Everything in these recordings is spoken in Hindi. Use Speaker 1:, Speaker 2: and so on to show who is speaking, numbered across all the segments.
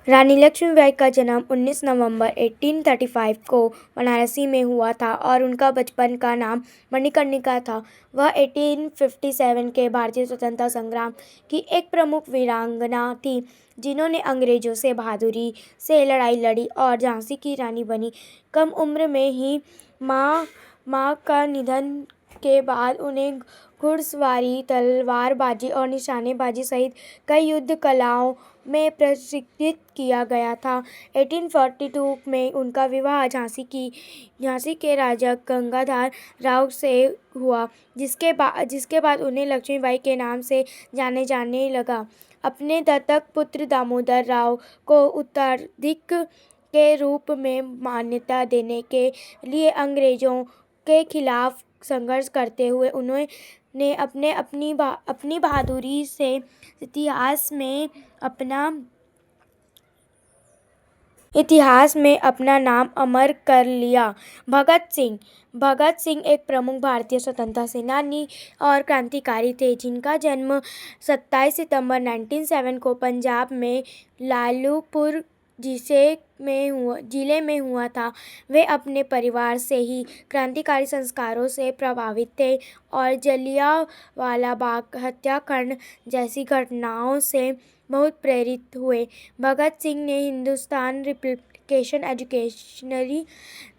Speaker 1: रानी लक्ष्मीबाई का जन्म 19 नवंबर 1835 को वाराणसी में हुआ था और उनका बचपन का नाम मणिकर्णिका था। वह 1857 के भारतीय स्वतंत्रता संग्राम की एक प्रमुख वीरांगना थी, जिन्होंने अंग्रेजों से बहादुरी से लड़ाई लड़ी और झांसी की रानी बनी। कम उम्र में ही माँ का निधन के बाद उन्हें घुड़सवारी, तलवारबाजी और निशानेबाजी सहित कई युद्ध कलाओं में प्रशिक्षित किया गया था। 1842 में उनका विवाह झांसी के राजा गंगाधर राव से हुआ, जिसके बाद उन्हें लक्ष्मीबाई के नाम से जाने जाने लगा। अपने दत्तक पुत्र दामोदर राव को उत्तराधिकारी के रूप में मान्यता देने के लिए अंग्रेजों के खिलाफ संघर्ष करते हुए उन्होंने अपनी बहादुरी से इतिहास में अपना नाम अमर कर लिया। भगत सिंह एक प्रमुख भारतीय स्वतंत्रता सेनानी और क्रांतिकारी थे, जिनका जन्म 27 सितंबर 1907 को पंजाब में लालपुर जिले में हुआ था। वे अपने परिवार से ही क्रांतिकारी संस्कारों से प्रभावित थे और जलियांवाला बाग हत्याकांड जैसी घटनाओं से बहुत प्रेरित हुए। भगत सिंह ने हिंदुस्तान रिपब्लिकन एजुकेशनरी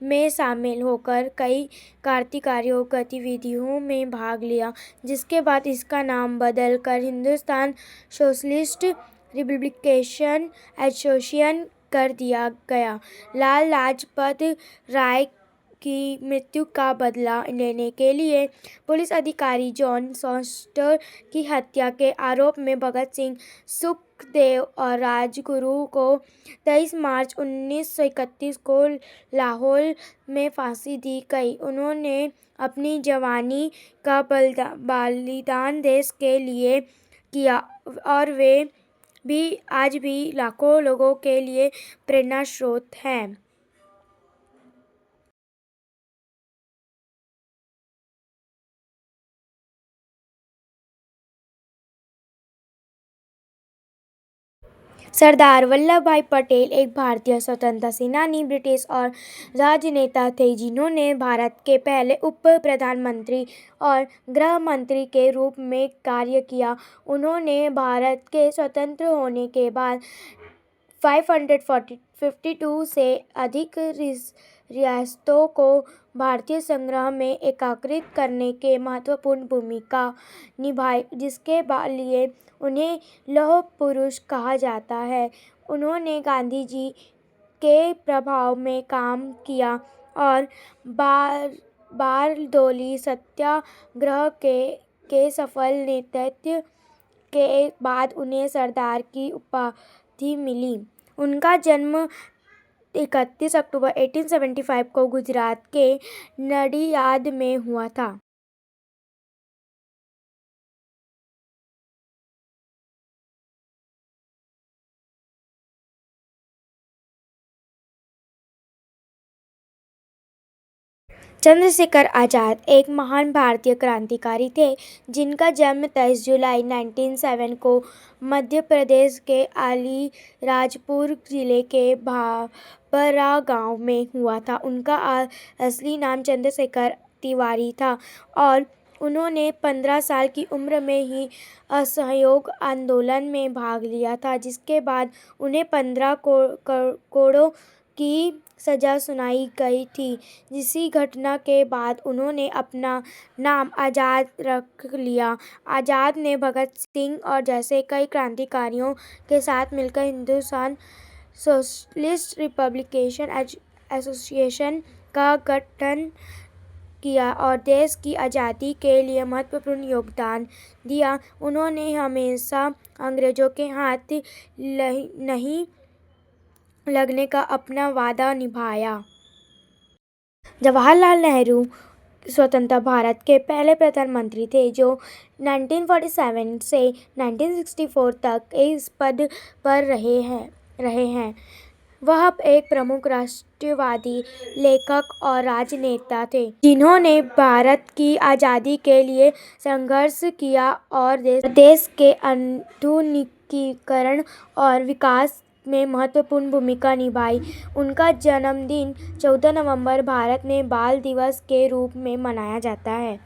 Speaker 1: में शामिल होकर कई क्रांतिकारी गतिविधियों में भाग लिया, जिसके बाद इसका नाम बदल कर हिंदुस्तान सोशलिस्ट रिपब्लिकन एसोसिएशन कर दिया गया। लाला लाजपत राय की मृत्यु का बदला लेने के लिए पुलिस अधिकारी जॉन फॉस्टर की हत्या के आरोप में भगत सिंह, सुखदेव और राजगुरु को 23 मार्च 1931 को लाहौर में फांसी दी गई। उन्होंने अपनी जवानी का बलिदान देश के लिए किया और वे आज भी लाखों लोगों के लिए प्रेरणा स्रोत हैं। सरदार वल्लभ भाई पटेल एक भारतीय स्वतंत्रता सेनानी, ब्रिटिश और राजनेता थे, जिन्होंने भारत के पहले उप प्रधानमंत्री और गृह मंत्री के रूप में कार्य किया। उन्होंने भारत के स्वतंत्र होने के बाद 552 से अधिक रियासतों को भारतीय संग्रह में एकीकृत करने के महत्वपूर्ण भूमिका निभाई, जिसके लिए उन्हें लौह पुरुष कहा जाता है। उन्होंने गांधी जी के प्रभाव में काम किया और बारदोली सत्याग्रह के सफल नेतृत्व के बाद उन्हें सरदार की उपाधि मिली। उनका जन्म 31 अक्टूबर 1875 को गुजरात के नडियाद में हुआ था। चंद्रशेखर आजाद एक महान भारतीय क्रांतिकारी थे, जिनका जन्म 23 जुलाई 1907 को मध्य प्रदेश के अलीराजपुर जिले के भाभरा गांव में हुआ था। उनका असली नाम चंद्रशेखर तिवारी था और उन्होंने 15 साल की उम्र में ही असहयोग आंदोलन में भाग लिया था, जिसके बाद उन्हें 15 कोड़ों की सजा सुनाई गई थी। इसी घटना के बाद उन्होंने अपना नाम आजाद रख लिया। आजाद ने भगत सिंह और जैसे कई क्रांतिकारियों के साथ मिलकर हिंदुस्तान सोशलिस्ट रिपब्लिकन एसोसिएशन का गठन किया और देश की आज़ादी के लिए महत्वपूर्ण योगदान दिया। उन्होंने हमेशा अंग्रेजों के हाथ नहीं लगने का अपना वादा निभाया। जवाहरलाल नेहरू स्वतंत्र भारत के पहले प्रधानमंत्री थे, जो 1947 से 1964 तक इस पद पर रहे हैं। वह एक प्रमुख राष्ट्रवादी लेखक और राजनेता थे, जिन्होंने भारत की आज़ादी के लिए संघर्ष किया और देश के आधुनिकीकरण और विकास में महत्वपूर्ण भूमिका निभाई। उनका जन्मदिन 14 नवंबर भारत में बाल दिवस के रूप में मनाया जाता है।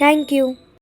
Speaker 1: Thank you.